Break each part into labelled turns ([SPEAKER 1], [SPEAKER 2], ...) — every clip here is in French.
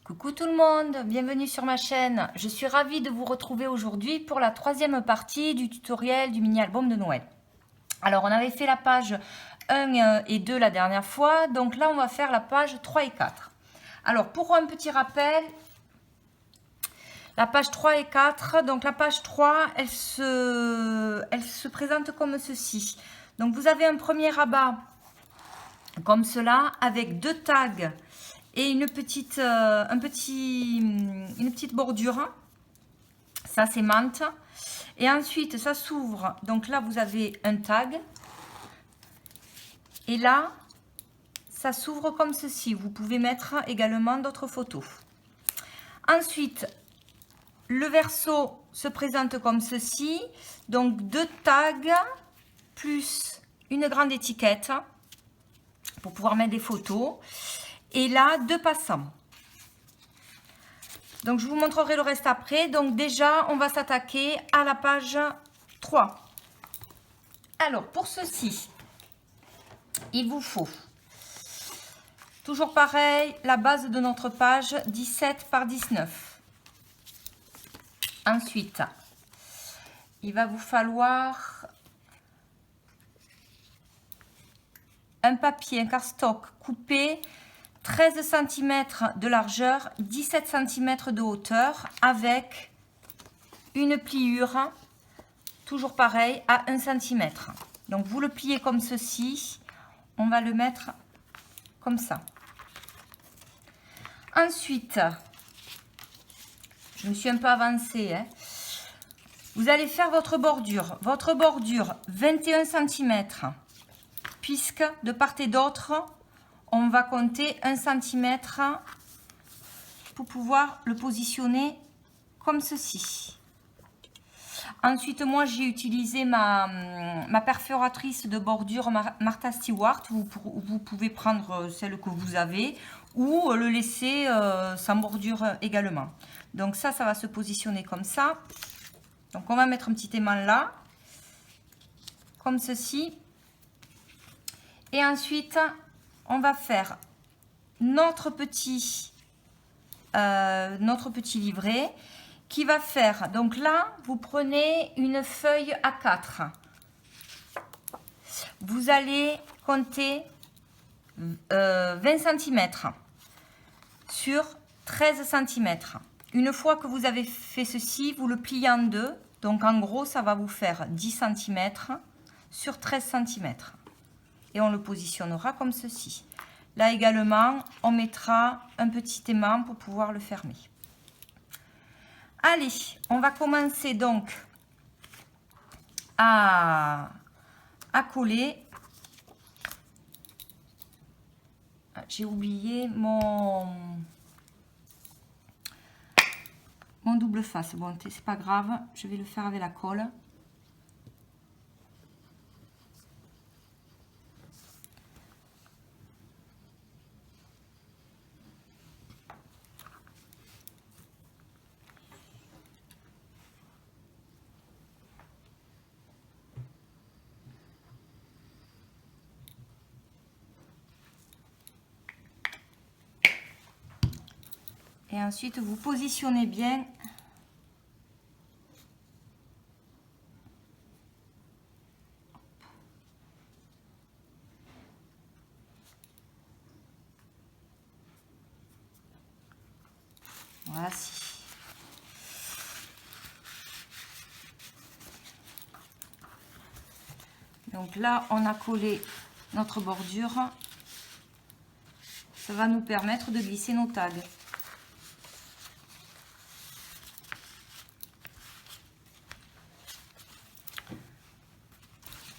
[SPEAKER 1] Coucou tout le monde, bienvenue sur ma chaîne. Je suis ravie de vous retrouver aujourd'hui pour la troisième partie du tutoriel du mini-album de Noël. Alors on avait fait la page 1 et 2 la dernière fois, donc là on va faire la page 3 et 4. Alors pour un petit rappel, la page 3 et 4, donc la page 3, elle se présente comme ceci. Donc vous avez un premier rabat comme cela avec deux tags et une petite bordure. Ça c'est menthe. Et ensuite ça s'ouvre. Donc là vous avez un tag. Et là ça s'ouvre comme ceci. Vous pouvez mettre également d'autres photos. Ensuite le verso se présente comme ceci. Donc deux tags plus une grande étiquette pour pouvoir mettre des photos. Et là, deux passants. Donc, je vous montrerai le reste après. Donc, déjà, on va s'attaquer à la page 3. Alors, pour ceci, il vous faut, toujours pareil, la base de notre page 17 par 19. Ensuite, il va vous falloir un papier, un cardstock coupé 13 cm de largeur, 17 cm de hauteur avec une pliure, toujours pareil, à 1 cm. Donc vous le pliez comme ceci, on va le mettre comme ça. Ensuite, je me suis un peu avancée, hein. Vous allez faire votre bordure 21 cm, puisque de part et d'autre, on va compter 1 cm pour pouvoir le positionner comme ceci. Ensuite, moi, j'ai utilisé ma perforatrice de bordure Martha Stewart. Vous pouvez prendre celle que vous avez ou le laisser sans bordure également. Donc ça va se positionner comme ça. Donc on va mettre un petit aimant là, comme ceci. Et ensuite, on va faire notre petit livret qui va faire, donc là vous prenez une feuille A4, vous allez compter 20 cm sur 13 cm. Une fois que vous avez fait ceci, vous le pliez en deux, donc en gros ça va vous faire 10 cm sur 13 cm et on le positionnera comme ceci. Là également, on mettra un petit aimant pour pouvoir le fermer. Allez, on va commencer donc à coller. J'ai oublié mon double face. Bon, c'est pas grave, je vais le faire avec la colle. Et ensuite, vous positionnez bien voici. Donc là, on a collé notre bordure. Ça va nous permettre de glisser nos tags.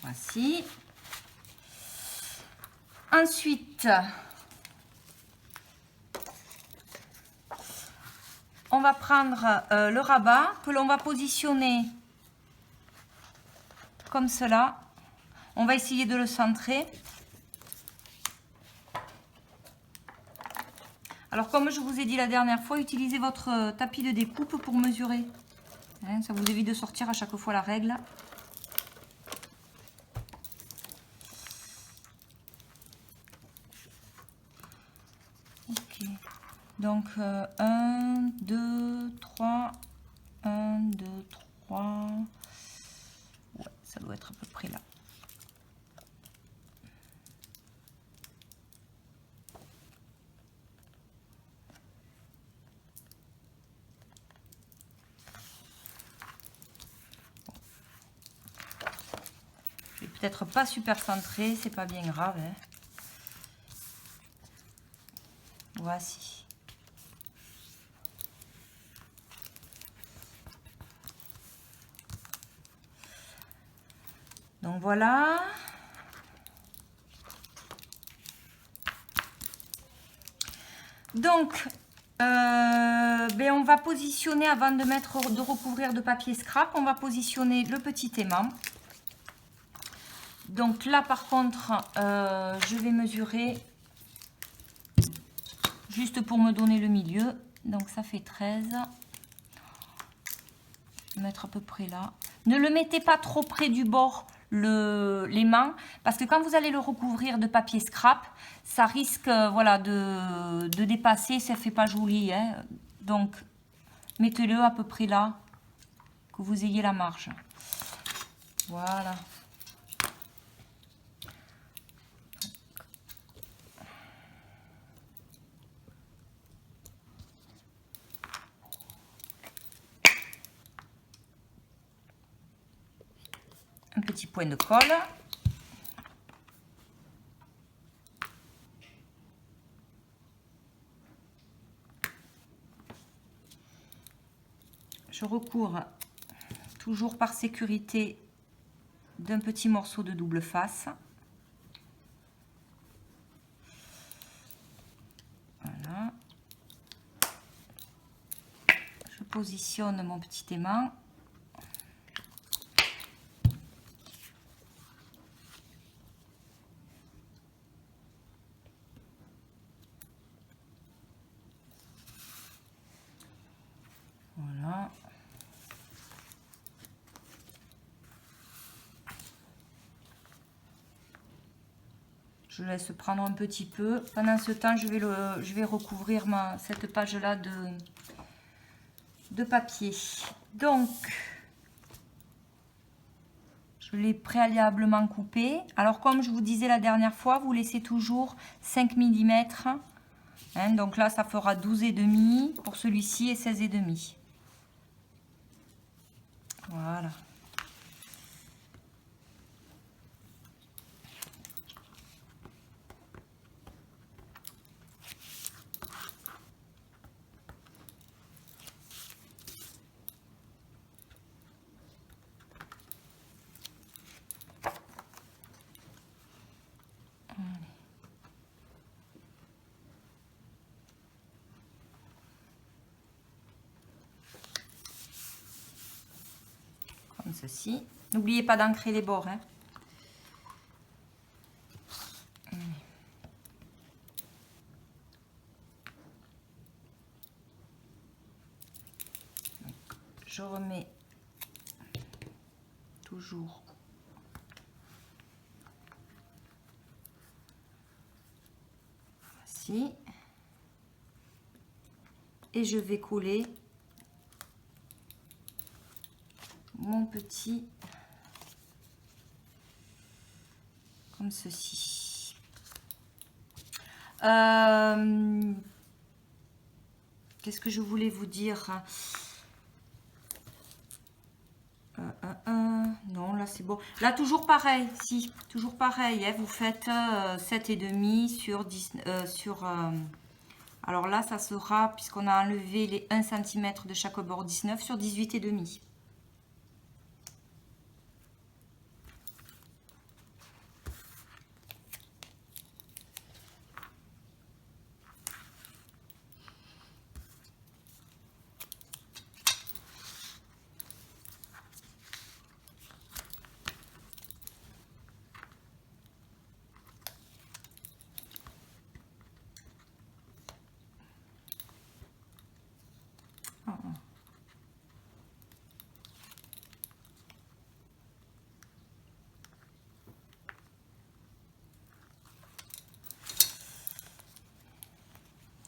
[SPEAKER 1] Voici. Ensuite, on va prendre le rabat que l'on va positionner comme cela. On va essayer de le centrer. Alors comme je vous ai dit la dernière fois, utilisez votre tapis de découpe pour mesurer. Hein, ça vous évite de sortir à chaque fois la règle. Ok. Donc 1, 2, 3, 1, 2, 3. Ouais, ça doit être à peu près là. Je vais peut-être pas super centré, c'est pas bien grave. Hein. Voici. Donc voilà. Donc, ben on va positionner, avant de mettre, de recouvrir de papier scrap, on va positionner le petit aimant. Donc là, par contre, je vais mesurer juste pour me donner le milieu. Donc ça fait 13. Je vais mettre à peu près là. Ne le mettez pas trop près du bord, l'aimant, parce que quand vous allez le recouvrir de papier scrap, ça risque voilà, de dépasser, ça fait pas joli. Hein. Donc, mettez-le à peu près là, que vous ayez la marge. Voilà. Un petit point de colle. Je recouvre toujours par sécurité d'un petit morceau de double face. Voilà. Je positionne mon petit aimant. Voilà. Je laisse prendre un petit peu. Pendant ce temps, je vais recouvrir cette page-là de papier. Donc, je l'ai préalablement coupé. Alors, comme je vous disais la dernière fois, vous laissez toujours 5 mm. Hein, donc là, ça fera 12,5 pour celui-ci et 16,5. Voilà. Comme ceci. N'oubliez pas d'ancrer les bords. Hein. Je remets toujours ici. Et je vais coller mon petit comme ceci. Qu'est-ce que je voulais vous dire? Non, là c'est bon. Là toujours pareil, si, toujours pareil. Hein, vous faites 7,5 sur 10, alors là, ça sera, puisqu'on a enlevé les 1 cm de chaque bord, 19 sur 18,5.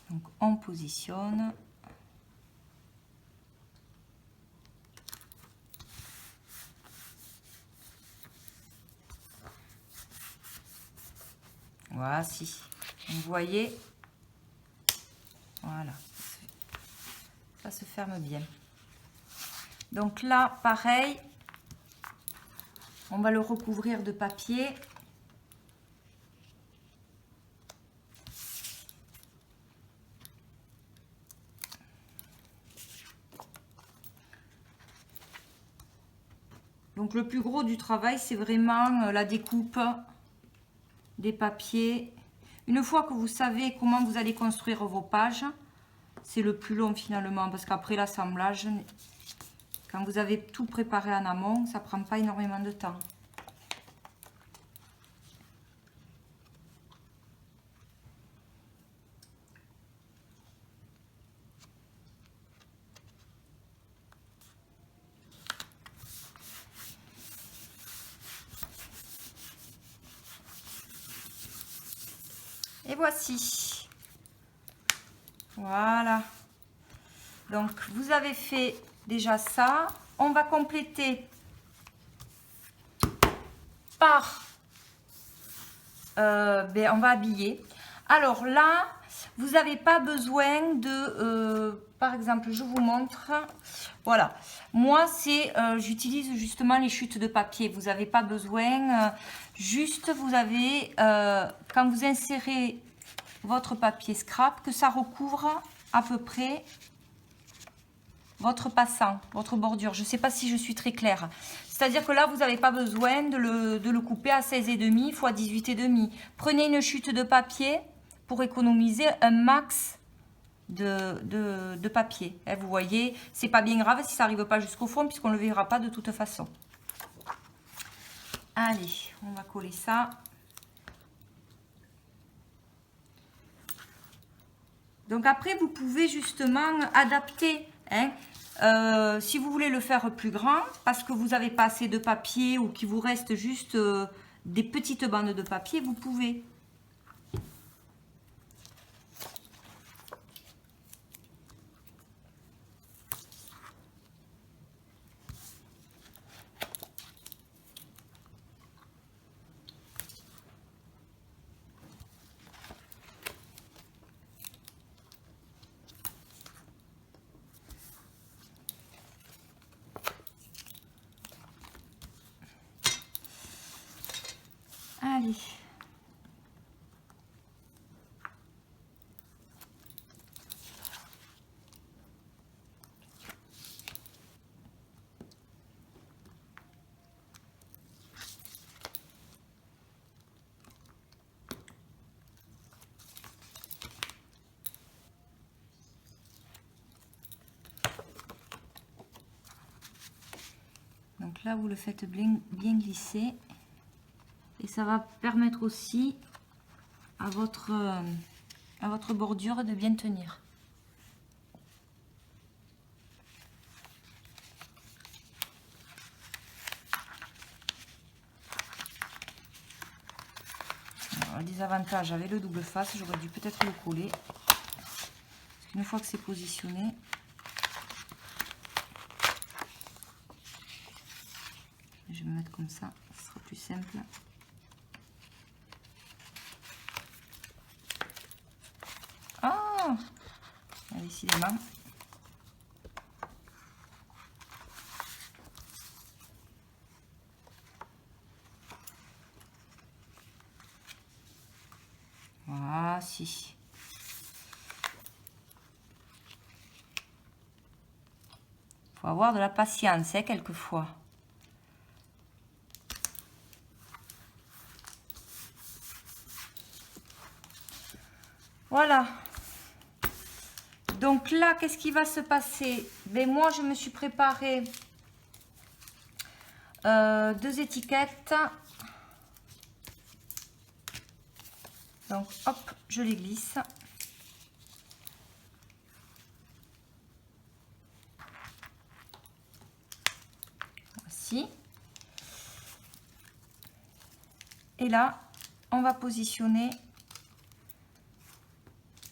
[SPEAKER 1] Donc on positionne. Voici. Vous voyez, voilà, ça se ferme bien. Donc là, pareil, on va le recouvrir de papier. Donc le plus gros du travail, c'est vraiment la découpe des papiers. Une fois que vous savez comment vous allez construire vos pages, c'est le plus long finalement, parce qu'après l'assemblage, quand vous avez tout préparé en amont, ça prend pas énormément de temps. Et voici. Voilà. Donc, vous avez fait déjà ça. On va compléter par... on va habiller. Alors là, vous n'avez pas besoin de... par exemple, je vous montre. Voilà. Moi, c'est j'utilise justement les chutes de papier. Vous n'avez pas besoin... juste, vous avez... quand vous insérez votre papier scrap, que ça recouvre à peu près votre passant, votre bordure. Je ne sais pas si je suis très claire. C'est-à-dire que là, vous n'avez pas besoin de le couper à 16,5 x 18,5. Prenez une chute de papier pour économiser un max de papier. Vous voyez, c'est pas bien grave si ça n'arrive pas jusqu'au fond, puisqu'on ne le verra pas de toute façon. Allez, on va coller ça. Donc après, vous pouvez justement adapter. Si vous voulez le faire plus grand, parce que vous n'avez pas assez de papier ou qu'il vous reste juste des petites bandes de papier, vous pouvez. Allez. Donc là, vous le faites bien glisser. Et ça va permettre aussi à votre bordure de bien tenir. Alors, le désavantage avec le double face, j'aurais dû peut-être le coller. Parce qu'une fois que c'est positionné, je vais me mettre comme ça, ce sera plus simple. Ah, décidément. Voici. Faut avoir de la patience, quelquefois. Voilà. Donc là, qu'est-ce qui va se passer? Ben, moi, je me suis préparé 2 étiquettes. Donc, hop, je les glisse. Voici. Et là, on va positionner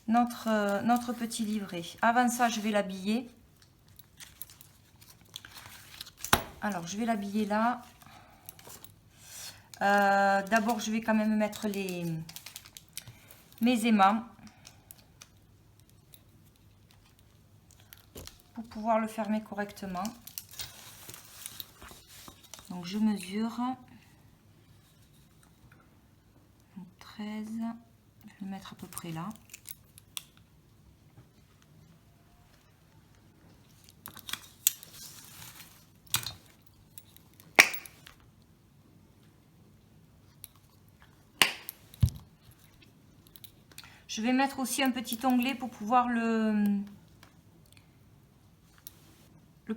[SPEAKER 1] notre petit livret. Avant ça, je vais l'habiller. Alors, je vais l'habiller là. D'abord, je vais quand même mettre mes aimants pour pouvoir le fermer correctement. Donc, je mesure 13. Je vais le mettre à peu près là. Je vais mettre aussi un petit onglet pour pouvoir le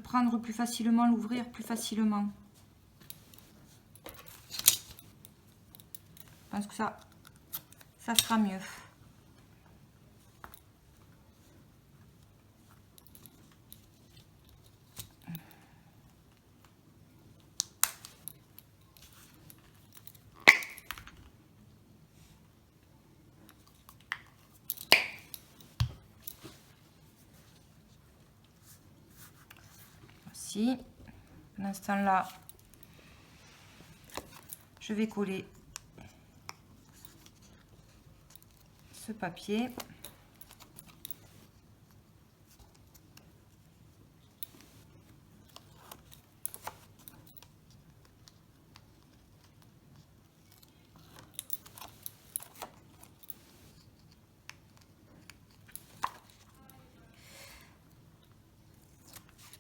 [SPEAKER 1] prendre plus facilement, l'ouvrir plus facilement. Je pense que ça sera mieux. Voici. Pour l'instant là, je vais coller ce papier.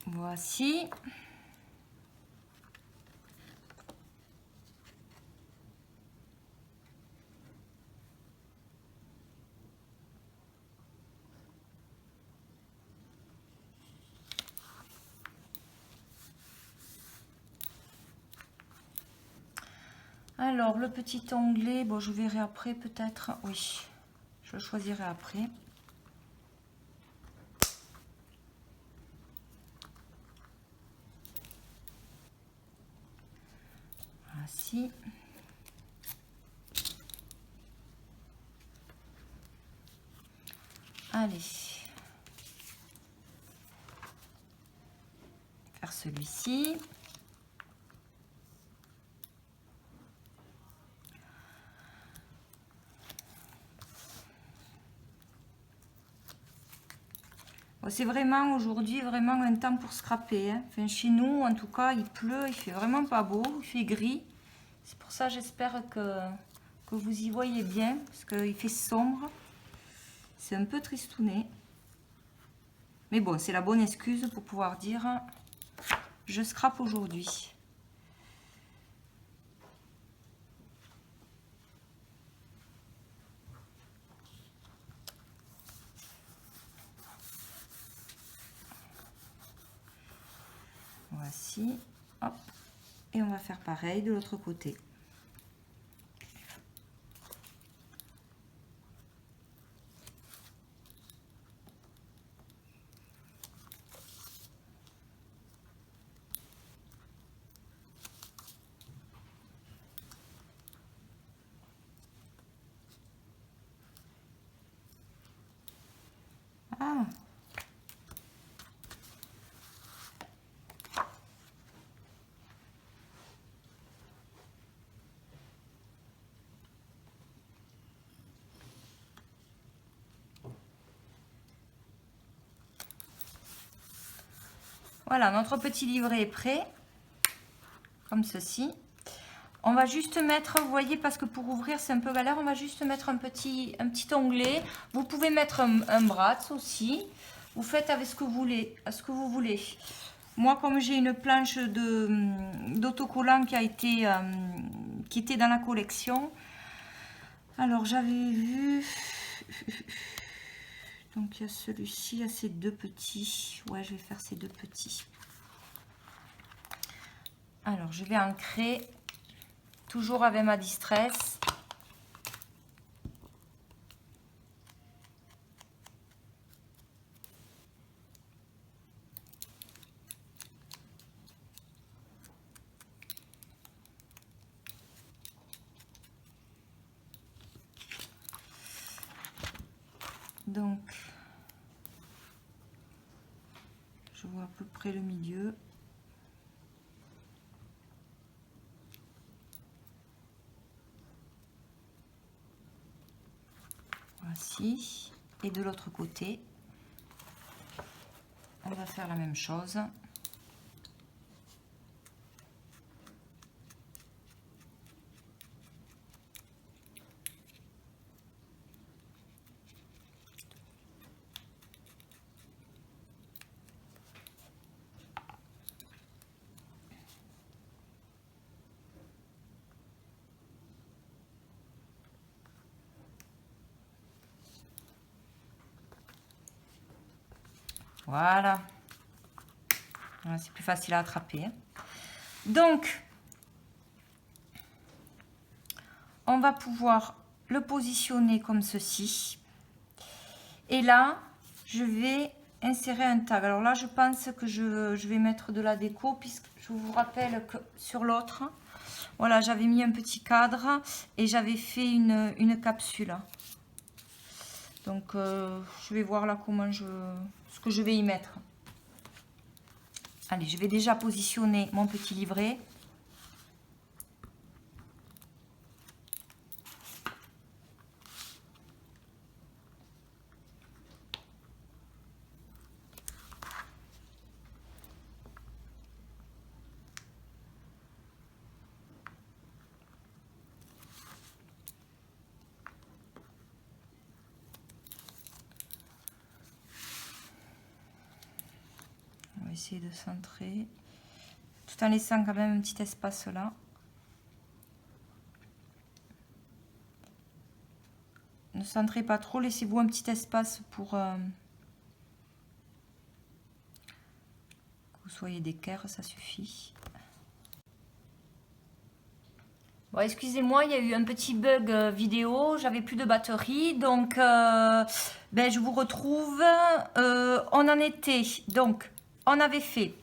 [SPEAKER 1] Voici. Alors, le petit onglet, bon, je verrai après peut-être. Oui, je le choisirai après. Voici. Allez. Faire celui-ci. C'est vraiment aujourd'hui vraiment un temps pour scraper. Hein. Enfin, chez nous, en tout cas, il pleut, il fait vraiment pas beau, il fait gris. C'est pour ça, j'espère que vous y voyez bien, parce qu'il fait sombre. C'est un peu tristouné. Mais bon, c'est la bonne excuse pour pouvoir dire je scrape aujourd'hui. Voici, hop, et on va faire pareil de l'autre côté. Ah, voilà, notre petit livret est prêt, comme ceci. On va juste mettre, vous voyez, parce que pour ouvrir c'est un peu galère, on va juste mettre un petit onglet. Vous pouvez mettre un bras aussi. Vous faites avec ce que vous voulez. Moi, comme j'ai une planche d'autocollant qui était dans la collection, alors j'avais vu, donc il y a celui-ci, il y a ces deux petits. Ouais, je vais faire ces deux petits. Alors, je vais ancrer. Toujours avec ma distress. Donc vois à peu près le milieu. Voici. Et de l'autre côté, on va faire la même chose. Voilà. Voilà, c'est plus facile à attraper. Donc, on va pouvoir le positionner comme ceci. Et là, je vais insérer un tag. Alors là, je pense que je vais mettre de la déco, puisque je vous rappelle que sur l'autre, voilà, j'avais mis un petit cadre et j'avais fait une capsule. Donc, je vais voir là ce que je vais y mettre. Allez, je vais déjà positionner mon petit livret. On va essayer de centrer, tout en laissant quand même un petit espace là. Ne centrez pas trop, laissez-vous un petit espace pour que vous soyez d'équerre, ça suffit. Bon, excusez-moi, il y a eu un petit bug vidéo, j'avais plus de batterie, donc je vous retrouve. On en était, donc on avait fait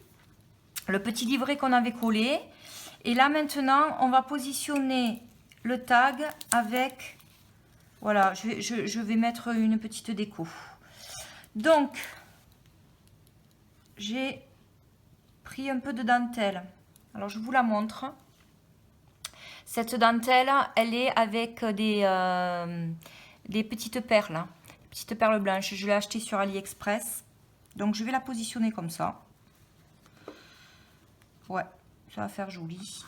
[SPEAKER 1] le petit livret qu'on avait collé, et là maintenant on va positionner le tag avec... Voilà, je vais mettre une petite déco. Donc, j'ai pris un peu de dentelle. Alors, je vous la montre. Cette dentelle, elle est avec des petites perles. Hein, des petites perles blanches. Je l'ai achetée sur AliExpress. Donc, je vais la positionner comme ça. Ouais, ça va faire joli.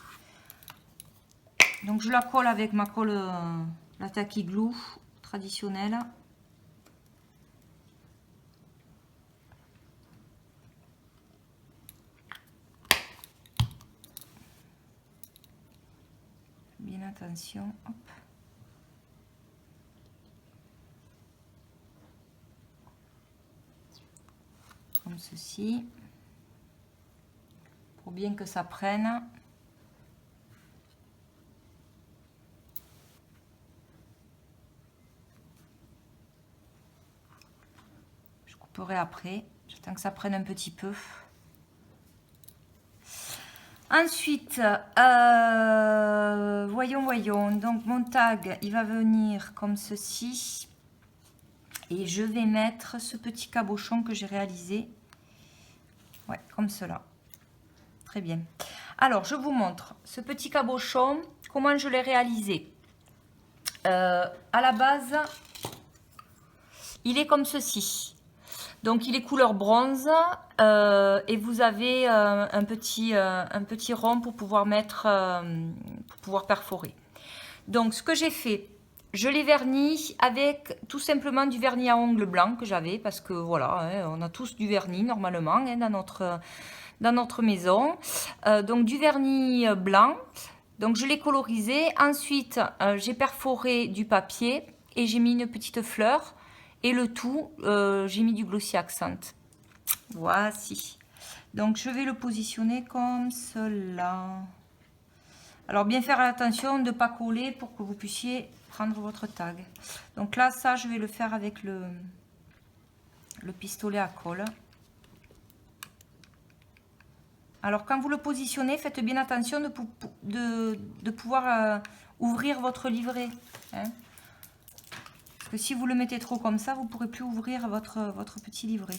[SPEAKER 1] Donc, je la colle avec ma colle, la Tacky Glue traditionnelle. Bien attention, hop. Comme ceci. Pour bien que ça prenne. Je couperai après. J'attends que ça prenne un petit peu. Ensuite, voyons. Donc, mon tag, il va venir comme ceci. Et je vais mettre ce petit cabochon que j'ai réalisé. Ouais, comme cela. Très bien. Alors, je vous montre ce petit cabochon, comment je l'ai réalisé. À la base, il est comme ceci. Donc, il est couleur bronze et vous avez un petit rond pour pouvoir mettre, pour pouvoir perforer. Donc, ce que j'ai fait, je l'ai verni avec tout simplement du vernis à ongles blanc que j'avais parce que voilà, hein, on a tous du vernis normalement hein, dans notre maison. Donc, du vernis blanc. Donc, je l'ai colorisé. Ensuite, j'ai perforé du papier et j'ai mis une petite fleur. Et le tout, j'ai mis du glossy accent. Voici. Donc, je vais le positionner comme cela. Alors, bien faire attention de ne pas coller pour que vous puissiez prendre votre tag. Donc là, ça, je vais le faire avec le pistolet à colle. Alors, quand vous le positionnez, faites bien attention de pouvoir ouvrir votre livret. Hein. Parce que si vous le mettez trop comme ça, vous ne pourrez plus ouvrir votre petit livret.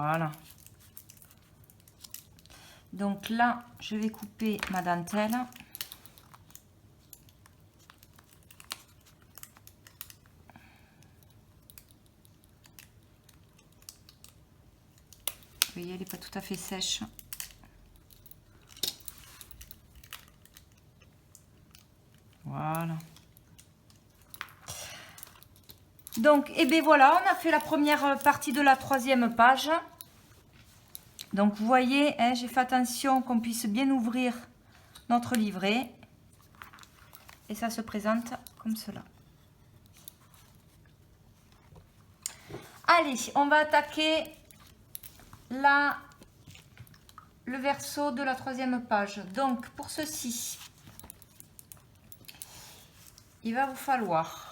[SPEAKER 1] Voilà. Donc là, je vais couper ma dentelle. Vous voyez, elle n'est pas tout à fait sèche. Voilà. Donc, et bien voilà, on a fait la première partie de la 3e page. Donc, vous voyez, hein, j'ai fait attention qu'on puisse bien ouvrir notre livret. Et ça se présente comme cela. Allez, on va attaquer le verso de la 3e page. Donc, pour ceci, il va vous falloir,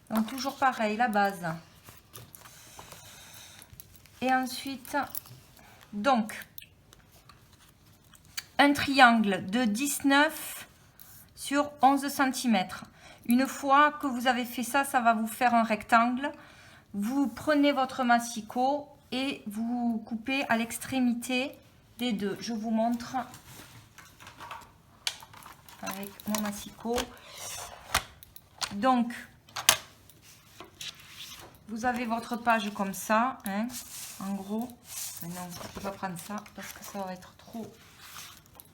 [SPEAKER 1] donc toujours pareil, la base. Et ensuite, donc, un triangle de 19 sur 11 cm. Une fois que vous avez fait ça, ça va vous faire un rectangle. Vous prenez votre massicot et vous coupez à l'extrémité des deux. Je vous montre avec mon massicot. Donc, vous avez votre page comme ça, hein, en gros. Mais non, je ne peux pas prendre ça parce que ça va être trop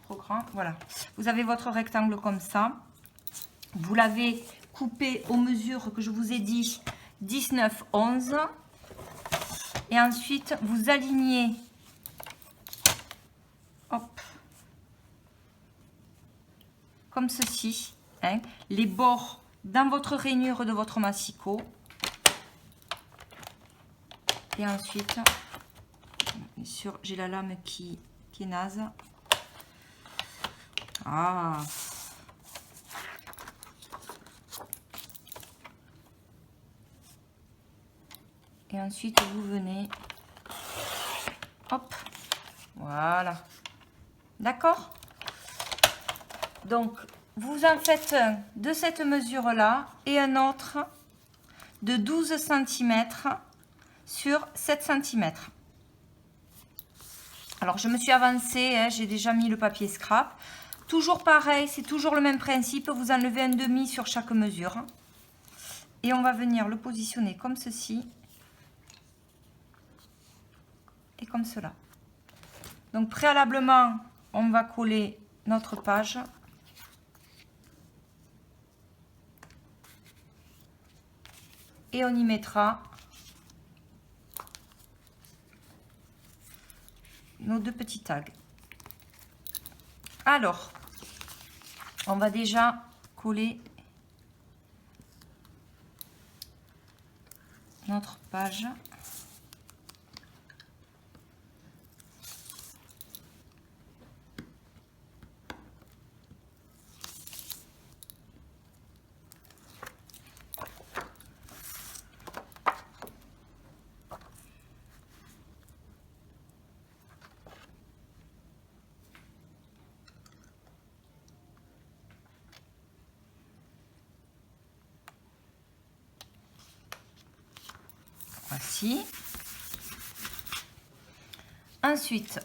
[SPEAKER 1] grand. Voilà. Vous avez votre rectangle comme ça. Vous l'avez coupé aux mesures que je vous ai dit, 19, 11. Et ensuite, vous alignez, hop, comme ceci, hein, les bords dans votre rainure de votre massicot. Et ensuite, bien sûr, j'ai la lame qui est naze. Ah. Et ensuite, vous venez, hop, voilà. D'accord? Donc, vous en faites un de cette mesure-là et un autre de 12 cm sur 7 cm. Alors, je me suis avancée, hein, j'ai déjà mis le papier scrap. Toujours pareil, c'est toujours le même principe. Vous enlevez un demi sur chaque mesure. Et on va venir le positionner comme ceci. Et comme cela. Donc, préalablement, on va coller notre page. Et on y mettra nos deux petits tags. Alors, on va déjà coller notre page. Voici. Ensuite,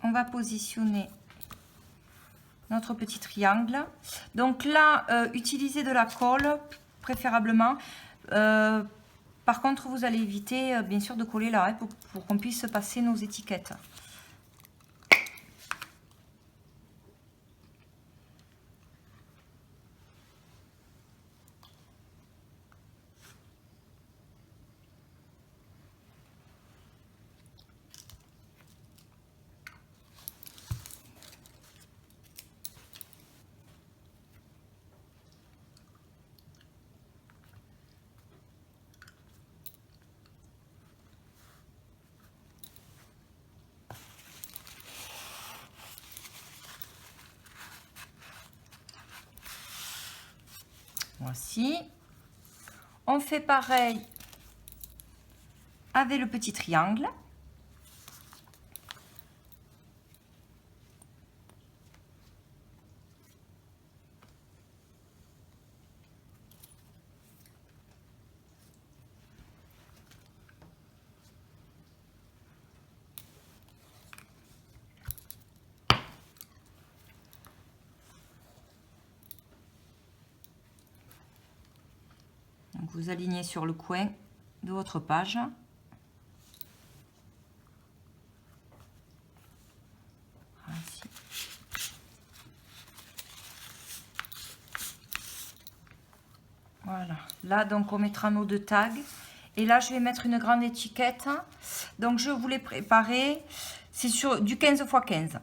[SPEAKER 1] on va positionner notre petit triangle. Donc là, utilisez de la colle, préférablement. Par contre, vous allez éviter, bien sûr, de coller là, hein, pour qu'on puisse passer nos étiquettes. Voici. On fait pareil avec le petit triangle. vous alignez sur le coin de votre page. Ainsi. Voilà. Là, donc, on mettra nos 2 tags. Et là, je vais mettre une grande étiquette. Donc, je vous l'ai préparé. C'est sur du 15 x 15.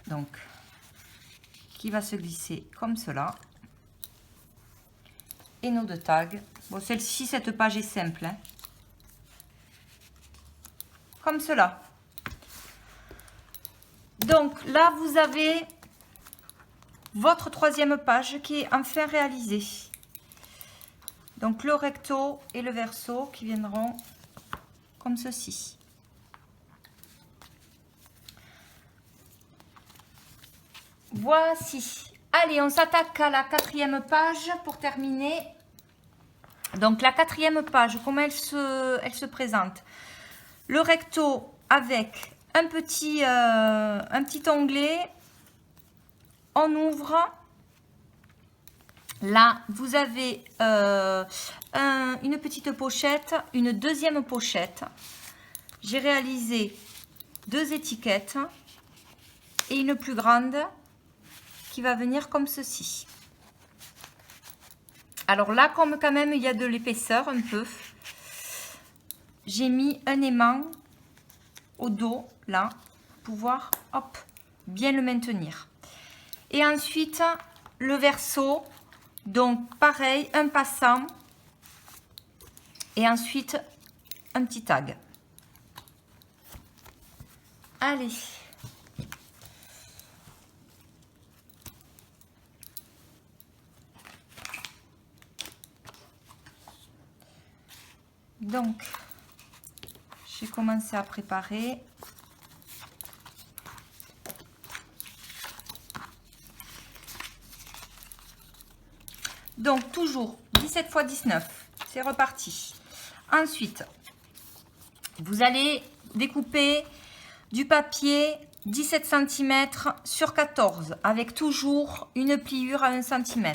[SPEAKER 1] Donc, qui va se glisser comme cela. Et nos 2 tags. Bon, celle-ci, cette page est simple. Hein. Comme cela. Donc, là, vous avez votre 3e page qui est enfin réalisée. Donc, le recto et le verso qui viendront comme ceci. Voici. Allez, on s'attaque à la 4e page pour terminer. Donc, la 4e page, comment elle se présente? Le recto avec un petit onglet. On ouvre. Là, vous avez une petite pochette, une 2e pochette. J'ai réalisé 2 étiquettes et une plus grande qui va venir comme ceci. Alors là, comme quand même il y a de l'épaisseur un peu, j'ai mis un aimant au dos, là, pour pouvoir, hop, bien le maintenir. Et ensuite, le verso. Donc, pareil, un passant et ensuite un petit tag. Allez. Donc, j'ai commencé à préparer. Donc, toujours 17 x 19. C'est reparti. Ensuite, vous allez découper du papier 17 cm sur 14 avec toujours une pliure à 1 cm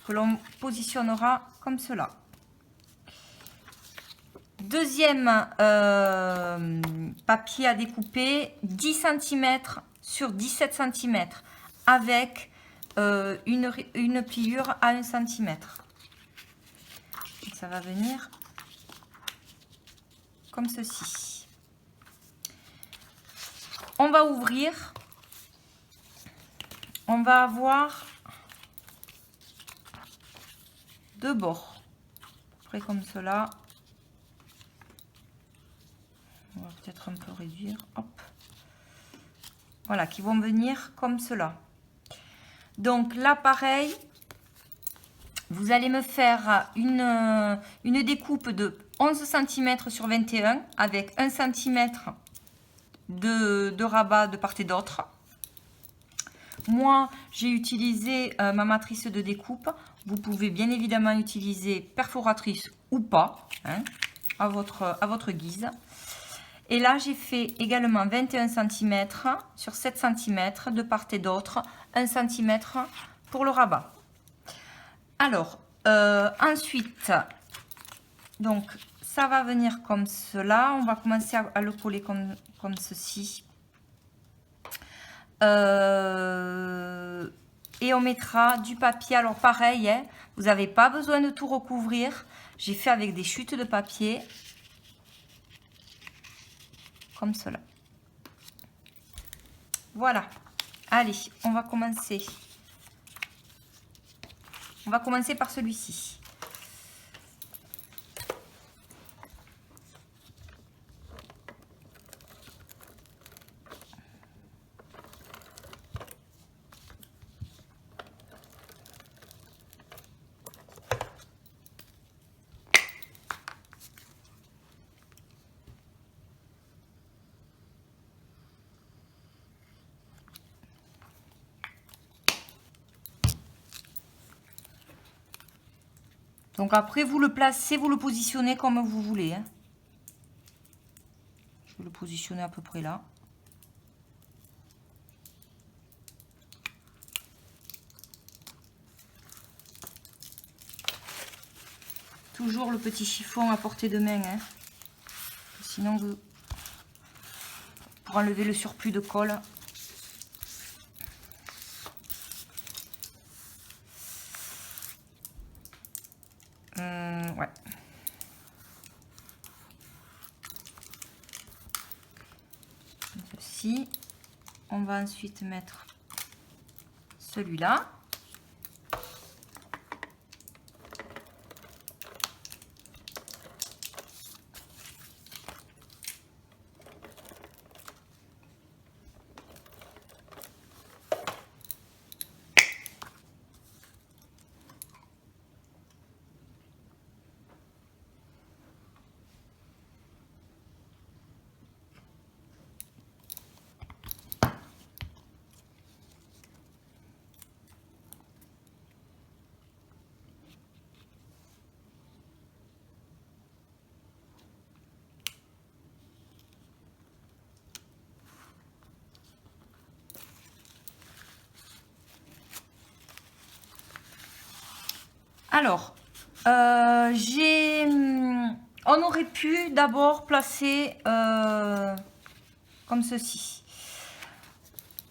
[SPEAKER 1] que l'on positionnera comme cela. Deuxième papier à découper 10 cm sur 17 cm avec une pliure à 1 cm. Donc, ça va venir comme ceci. On va ouvrir. On va avoir 2 bords. Après comme cela. On va peut-être un peu réduire. Hop. Voilà, qui vont venir comme cela. Donc là, pareil, vous allez me faire une découpe de 11 cm sur 21 avec 1 cm de rabat de part et d'autre. Moi, j'ai utilisé ma matrice de découpe. Vous pouvez bien évidemment utiliser perforatrice ou pas, hein, à votre guise. Et là, j'ai fait également 21 cm sur 7 cm de part et d'autre, 1 cm pour le rabat. Alors, ensuite, donc, ça va venir comme cela. On va commencer à le coller comme ceci. Et on mettra du papier. Alors, pareil, hein, vous n'avez pas besoin de tout recouvrir. J'ai fait avec des chutes de papier. Comme cela. Voilà. Allez, on va commencer. On va commencer par celui-ci. Donc après, vous le placez, vous le positionnez comme vous voulez. Hein. Je vais le positionner à peu près là. toujours le petit chiffon à portée de main. Hein. Sinon, pour enlever le surplus de colle. Ouais. Ceci. On va ensuite mettre celui-là. Alors, on aurait pu d'abord placer comme ceci.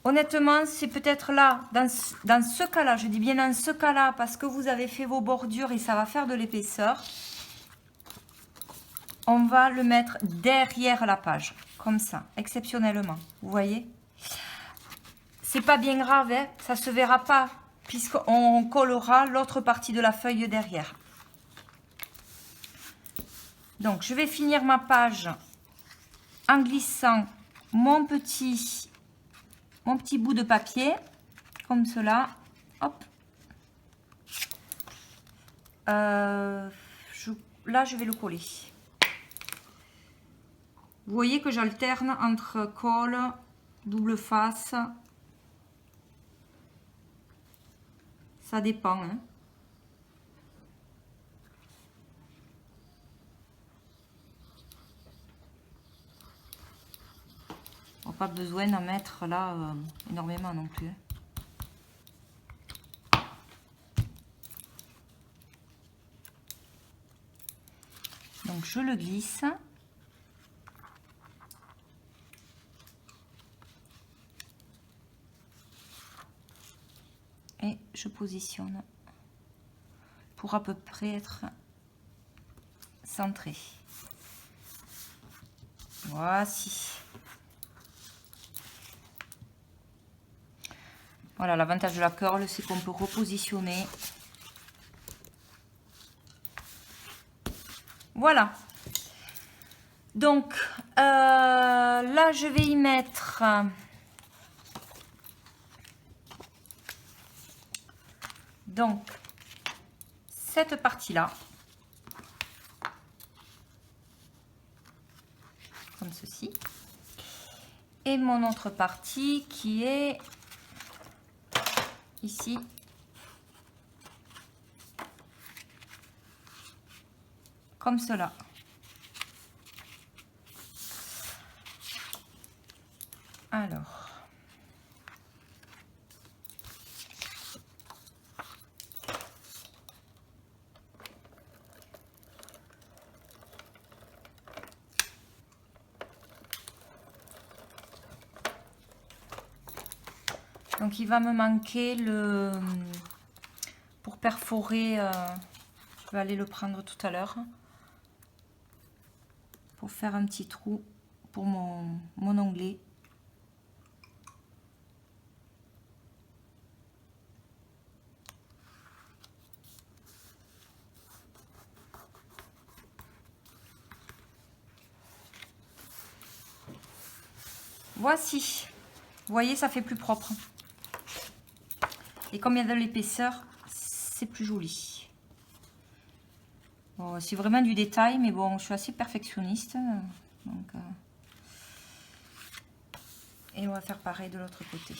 [SPEAKER 1] Honnêtement, c'est peut-être là, dans ce cas-là, je dis bien dans ce cas-là, parce que vous avez fait vos bordures et ça va faire de l'épaisseur. On va le mettre derrière la page, comme ça, exceptionnellement. Vous voyez? C'est pas bien grave, hein, ça se verra pas, puisqu'on collera l'autre partie de la feuille derrière. Donc, je vais finir ma page en glissant mon petit bout de papier, comme cela. Hop. Là, je vais le coller. Vous voyez que j'alterne entre colle, double face. Ça dépend. Hein. Pas besoin d'en mettre là énormément non plus. Donc je le glisse. Et je positionne pour à peu près être centré. Voici. Voilà, l'avantage de la curl, c'est qu'on peut repositionner. Voilà. Donc, là, je vais y mettre... Donc, cette partie-là. Comme ceci. Et mon autre partie qui est... ici, comme cela. Alors, donc il va me manquer le... pour perforer, je vais aller le prendre tout à l'heure. Pour faire un petit trou pour mon onglet. Voici. Vous voyez, ça fait plus propre. Et comme il y a de l'épaisseur, c'est plus joli. Bon, c'est vraiment du détail, mais bon, je suis assez perfectionniste. Donc, et on va faire pareil de l'autre côté.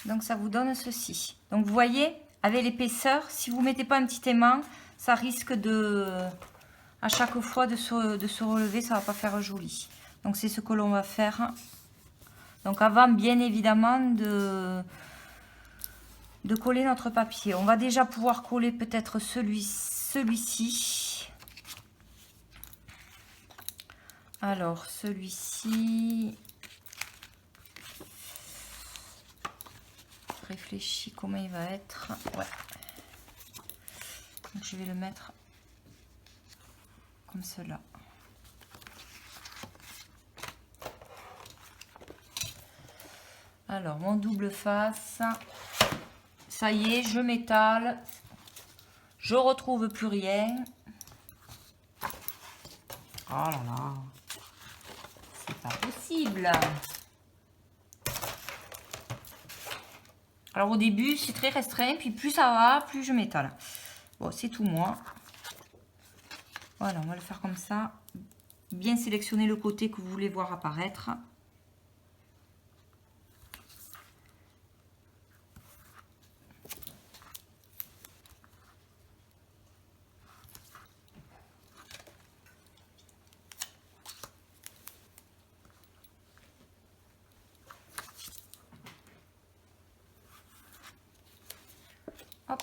[SPEAKER 1] Donc ça vous donne ceci. Donc vous voyez, avec l'épaisseur, si vous ne mettez pas un petit aimant, ça risque de, à chaque fois de se relever, ça ne va pas faire joli. Donc c'est ce que l'on va faire. Donc avant, bien évidemment, de coller notre papier. On va déjà pouvoir coller peut-être celui-ci. Alors, celui-ci... Réfléchis comment il va être. Ouais. Donc, je vais le mettre comme cela. Alors, mon double face. Ça y est, je m'étale. Je retrouve plus rien. Oh là là. C'est pas possible. Alors au début, c'est très restreint. Puis plus ça va, plus je m'étale. Bon, c'est tout moi. Voilà, on va le faire comme ça. Bien sélectionner le côté que vous voulez voir apparaître. Hop.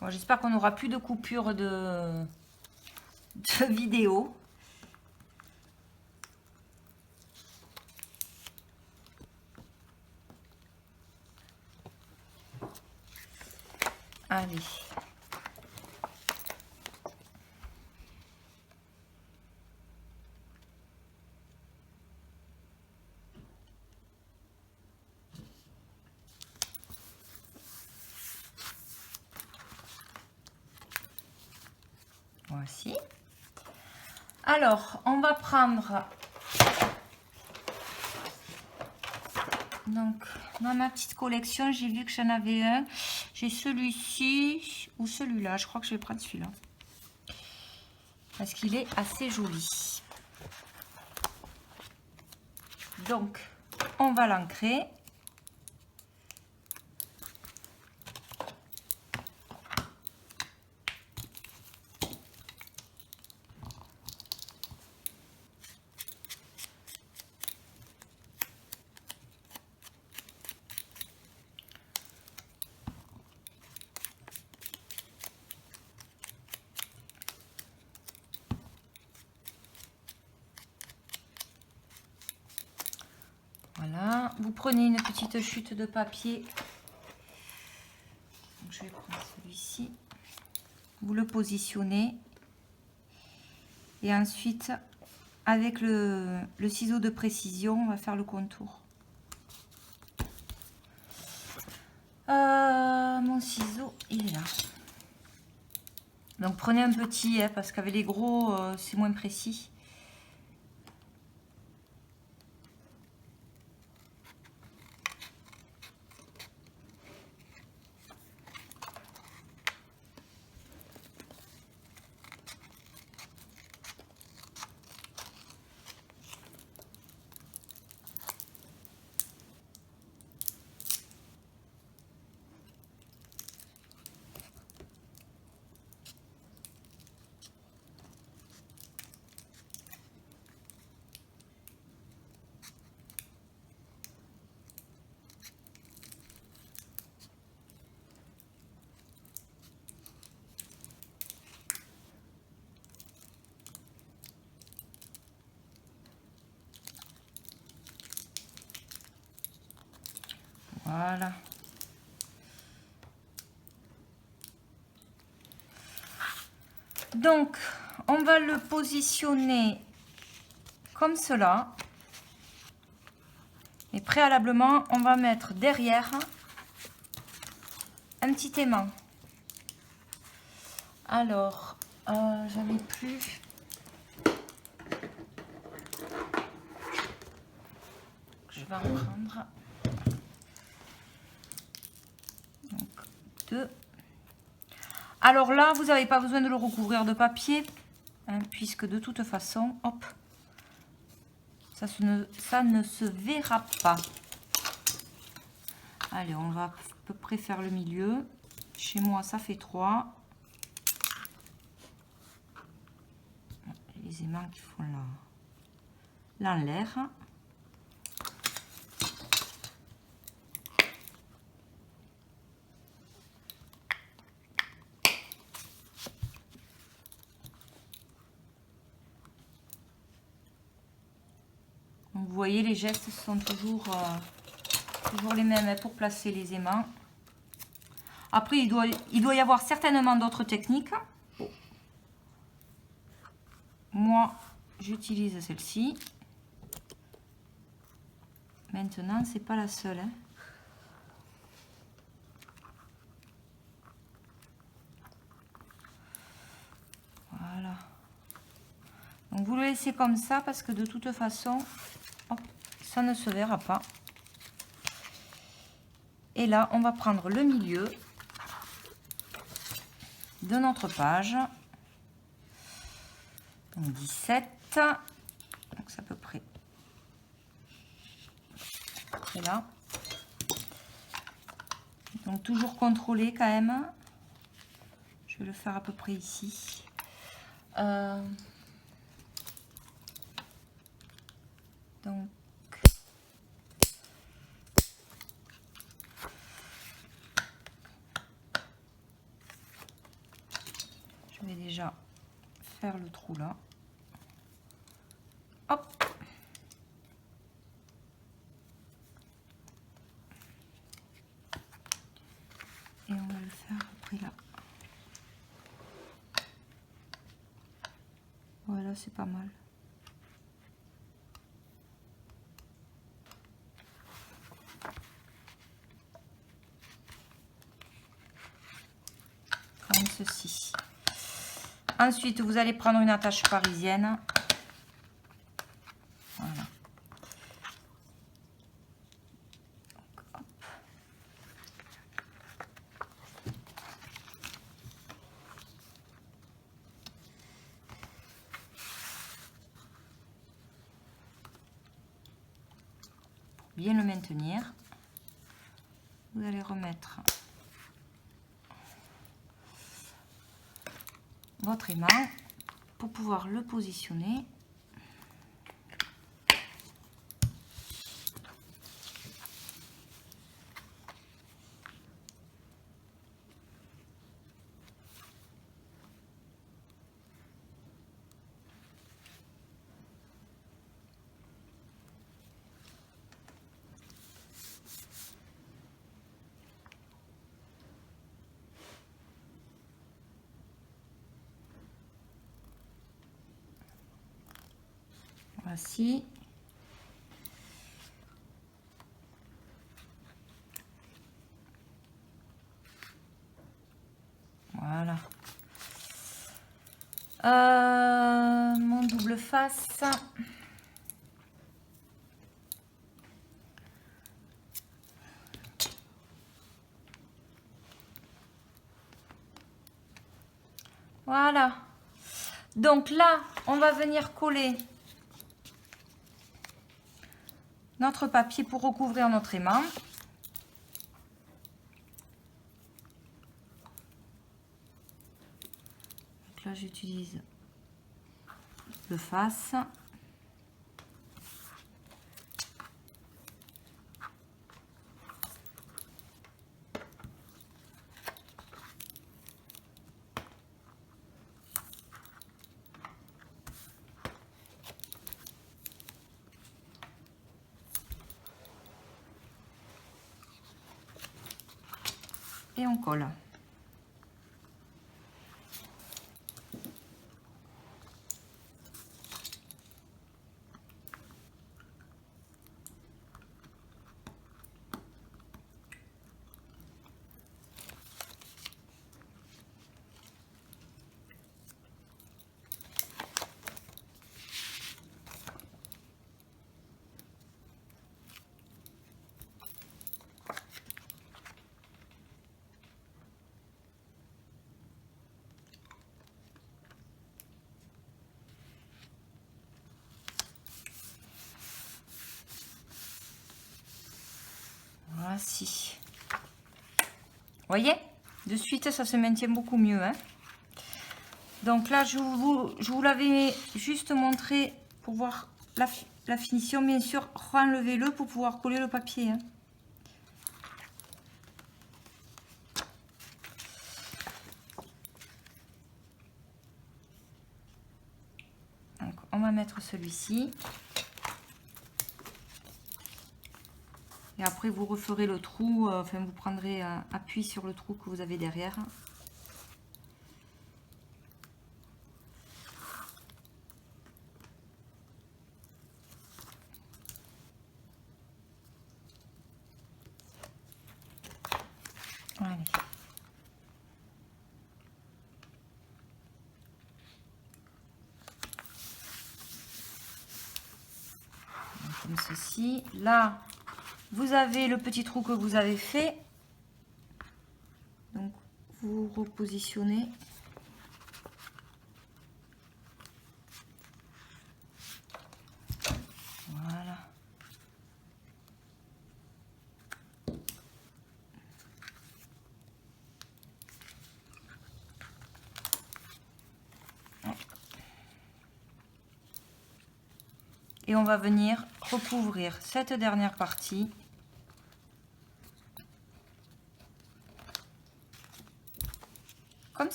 [SPEAKER 1] Bon, j'espère qu'on n'aura plus de coupure de vidéo. Allez. Voici. Alors, on va prendre donc dans ma petite collection, j'ai vu que j'en avais un. J'ai celui-ci ou celui-là. Je crois que je vais prendre celui-là parce qu'il est assez joli. Donc, on va l'ancrer. Voilà, vous prenez une petite chute de papier. Donc, je vais prendre celui-ci. Vous le positionnez. Et ensuite, avec le ciseau de précision, on va faire le contour. Mon ciseau, il est là. Donc, prenez un petit, hein, parce qu'avec les gros, c'est moins précis. Voilà. Donc, on va le positionner comme cela. Et préalablement, on va mettre derrière un petit aimant. Alors, j'en ai plus. Je vais en prendre. Donc, 2. Alors là, vous n'avez pas besoin de le recouvrir de papier, hein, puisque de toute façon, hop, ça ne se verra pas. Allez, on va à peu près faire le milieu. Chez moi, ça fait 3. Les aimants qui font l'air. Vous voyez, les gestes sont toujours les mêmes pour placer les aimants. Après, il doit y avoir certainement d'autres techniques. Moi, j'utilise celle-ci. Maintenant, c'est pas la seule, hein. Voilà. Donc, vous le laissez comme ça parce que de toute façon, hop, ça ne se verra pas. Et là, on va prendre le milieu de notre page. Donc 17. Donc c'est à peu près là. Donc toujours contrôler quand même. Je vais le faire à peu près ici. Donc je vais déjà faire le trou là. Hop. Et on va le faire après là. Voilà, c'est pas mal. Comme ceci. Ensuite, vous allez prendre une attache parisienne. Voilà. Donc, hop. Pour bien le maintenir, vous allez remettre votre aimant pour pouvoir le positionner. Voici. Voilà. Mon double face. Voilà. Donc là, on va venir coller notre papier pour recouvrir notre aimant. Donc là, j'utilise le face. Et on colle. ainsi. Vous voyez, de suite, ça se maintient beaucoup mieux. Hein. Donc là, je vous l'avais juste montré pour voir la finition. Bien sûr, enlevez-le pour pouvoir coller le papier. Hein. Donc, on va mettre celui-ci. Et après, vous referez le trou, enfin, vous prendrez appui sur le trou que vous avez derrière. Allez. Comme ceci. Là, vous avez le petit trou que vous avez fait. Donc, vous repositionnez. Voilà. Et on va venir recouvrir cette dernière partie.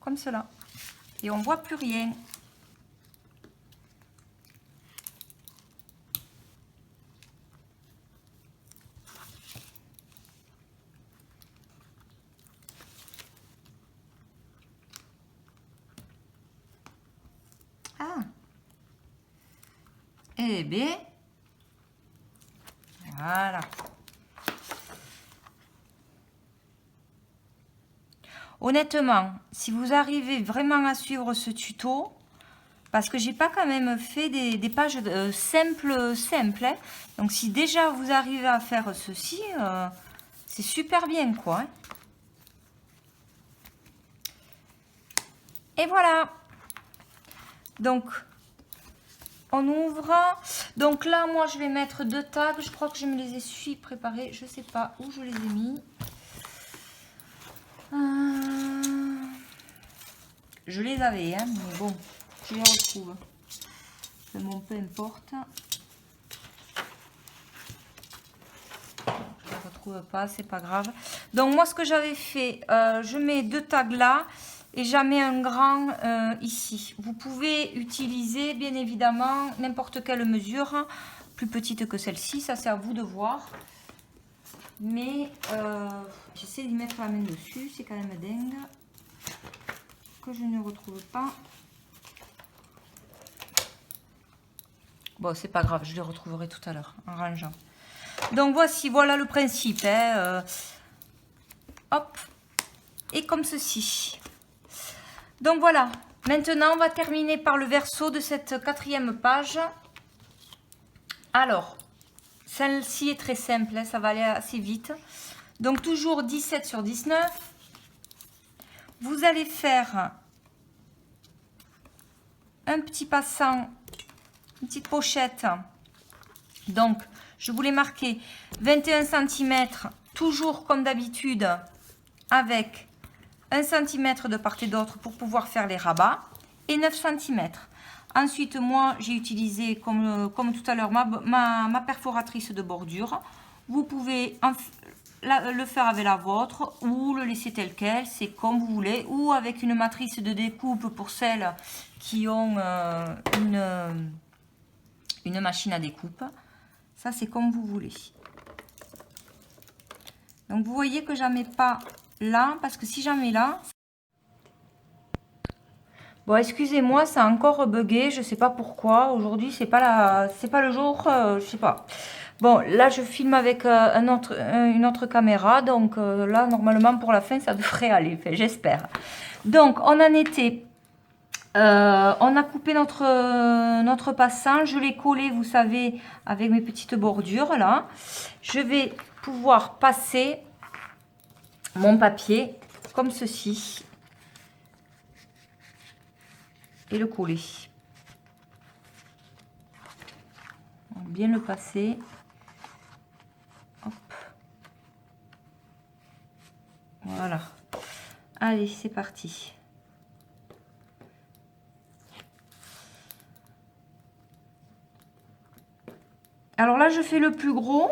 [SPEAKER 1] Comme cela. Et on ne voit plus rien. Ah. Eh bien. Voilà. Honnêtement, si vous arrivez vraiment à suivre ce tuto, parce que j'ai pas quand même fait des pages simples, hein. Donc si déjà vous arrivez à faire ceci, c'est super bien quoi. Hein. Et voilà. Donc on ouvre. Donc là moi je vais mettre 2 tags. Je crois que je me les ai préparés. Je sais pas où je les ai mis. Je les avais, hein, mais bon, je les retrouve. Bon, peu importe. Je les retrouve pas, c'est pas grave. Donc moi, ce que j'avais fait, je mets 2 tags là et j'en mets un grand ici. Vous pouvez utiliser, bien évidemment, n'importe quelle mesure, plus petite que celle-ci. Ça, c'est à vous de voir. Mais j'essaie d'y mettre la main dessus, c'est quand même dingue. Que je ne retrouve pas. Bon, c'est pas grave, je les retrouverai tout à l'heure en rangeant. Donc voici, voilà le principe. Hein, hop, et comme ceci. Donc voilà, maintenant on va terminer par le verso de cette 4e page. Alors, celle-ci est très simple, hein, ça va aller assez vite. Donc toujours 17 sur 19. Vous allez faire un petit passant, une petite pochette. Donc, je voulais marquer 21 cm, toujours comme d'habitude, avec 1 cm de part et d'autre pour pouvoir faire les rabats, et 9 cm. Ensuite, moi, j'ai utilisé, comme tout à l'heure, ma perforatrice de bordure. Vous pouvez le faire avec la vôtre ou le laisser tel quel, c'est comme vous voulez, ou avec une matrice de découpe pour celles qui ont une machine à découpe. Ça, c'est comme vous voulez. Donc, vous voyez que j'en mets pas là, parce que si j'en mets là... Bon, excusez-moi, ça a encore bugué, je sais pas pourquoi. Aujourd'hui, c'est pas le jour, je sais pas. Bon, là, je filme avec une autre caméra, donc là, normalement, pour la fin, ça devrait aller, enfin, j'espère. Donc, on en était... on a coupé notre passant, je l'ai collé, vous savez, avec mes petites bordures, là. Je vais pouvoir passer mon papier comme ceci et le coller. Donc, bien le passer. Hop. Voilà. Allez, c'est parti. Alors là, je fais le plus gros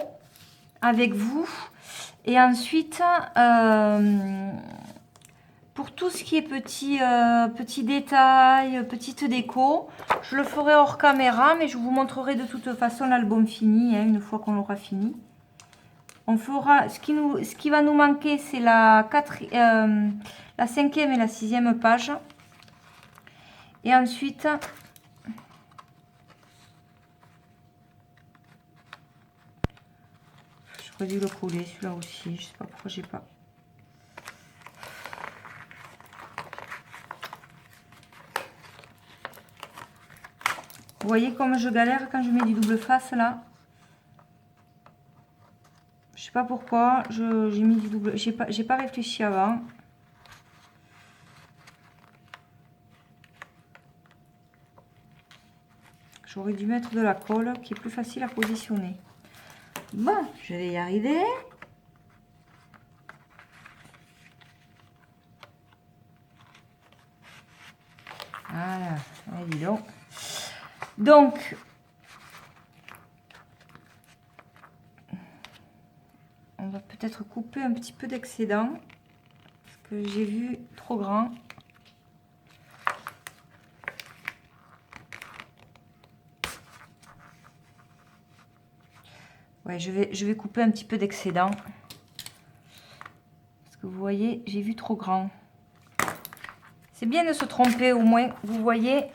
[SPEAKER 1] avec vous. Et ensuite, pour tout ce qui est petits détails, petite déco, je le ferai hors caméra, mais je vous montrerai de toute façon l'album fini, hein, une fois qu'on l'aura fini. On fera, ce qui va nous manquer, c'est la 5e et la 6e page. Et ensuite, j'aurais dû le coller, celui-là aussi. Je sais pas pourquoi j'ai pas. Vous voyez comme je galère quand je mets du double face là. Je sais pas pourquoi, j'ai mis du double. J'ai pas réfléchi avant. J'aurais dû mettre de la colle qui est plus facile à positionner. Bon, je vais y arriver. Voilà, allez, dis donc. Donc, on va peut-être couper un petit peu d'excédent parce que j'ai vu trop grand. Ouais, je vais couper un petit peu d'excédent parce que vous voyez, j'ai vu trop grand. C'est bien de se tromper, au moins vous voyez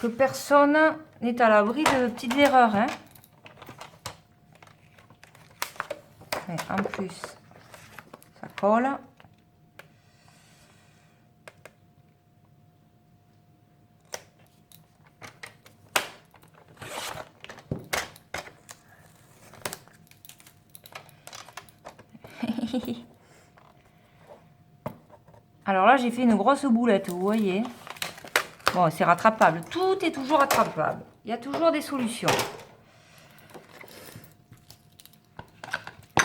[SPEAKER 1] que personne n'est à l'abri de petites erreurs, hein. Et en plus, ça colle. Alors là, j'ai fait une grosse boulette, vous voyez. Bon, c'est rattrapable. Tout est toujours rattrapable. Il y a toujours des solutions.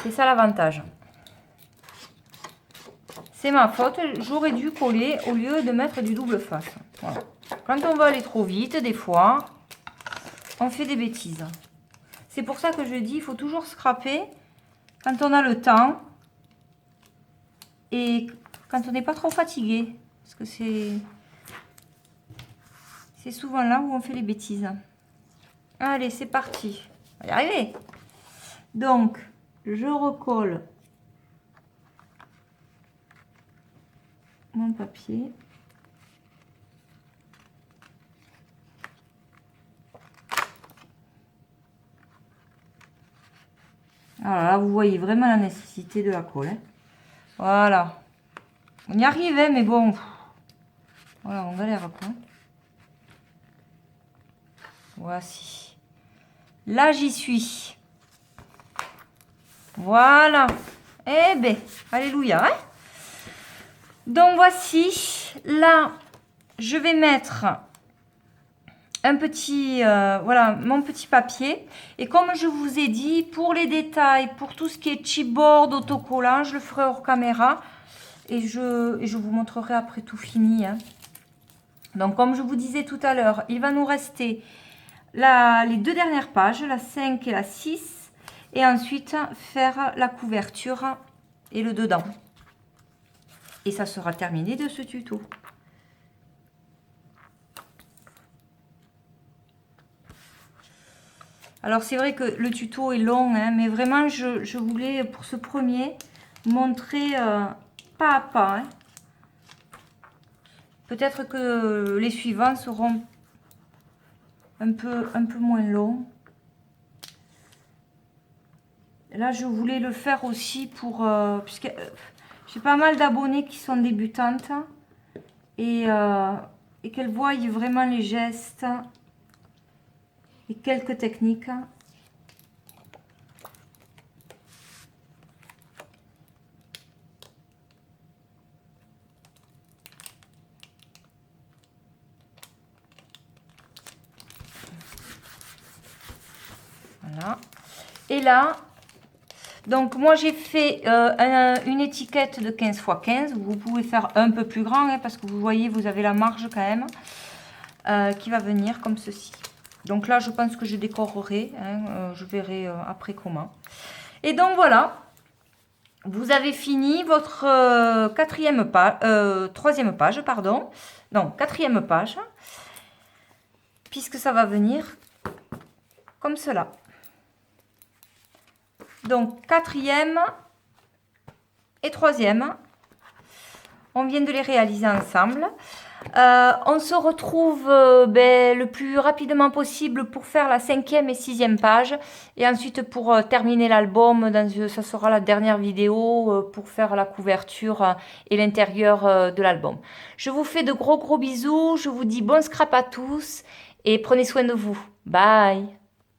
[SPEAKER 1] C'est ça l'avantage. C'est ma faute. J'aurais dû coller au lieu de mettre du double face. Voilà. Quand on va aller trop vite, des fois, on fait des bêtises. C'est pour ça que je dis, il faut toujours scraper quand on a le temps et quand on n'est pas trop fatigué. Parce que c'est souvent là où on fait les bêtises. Allez, c'est parti. On va y arriver. Donc, je recolle mon papier. Alors là, vous voyez vraiment la nécessité de la colle, hein. Voilà. On y arrivait, mais bon. Voilà, on galère quoi. Voici. Là, j'y suis. Voilà. Eh ben, alléluia, hein. Donc, voici. Là, je vais mettre un petit, voilà, mon petit papier. Et comme je vous ai dit, pour les détails, pour tout ce qui est chipboard, autocollant, je le ferai hors caméra. Et je vous montrerai après tout fini, hein. Donc, comme je vous disais tout à l'heure, il va nous rester les deux dernières pages, la 5 et la 6. Et ensuite, faire la couverture et le dedans. Et ça sera terminé de ce tuto. Alors, c'est vrai que le tuto est long, hein, mais vraiment, je voulais, pour ce premier, montrer pas à pas, hein. Peut-être que les suivants seront un peu moins longs. Là, je voulais le faire aussi pour... puisque j'ai pas mal d'abonnés qui sont débutantes et qu'elles voient vraiment les gestes et quelques techniques. Voilà. Et là, Donc, moi, j'ai fait une étiquette de 15 x 15. Vous pouvez faire un peu plus grand, hein, parce que vous voyez, vous avez la marge quand même, qui va venir comme ceci. Donc là, je pense que je décorerai. Hein, je verrai après comment. Et donc, voilà. Vous avez fini votre troisième page, pardon. Non, quatrième page. Puisque ça va venir comme cela. Donc, quatrième et troisième. On vient de les réaliser ensemble. On se retrouve le plus rapidement possible pour faire la 5e et 6e page. Et ensuite, pour terminer l'album, ça sera la dernière vidéo pour faire la couverture et l'intérieur de l'album. Je vous fais de gros bisous. Je vous dis bon scrap à tous et prenez soin de vous. Bye!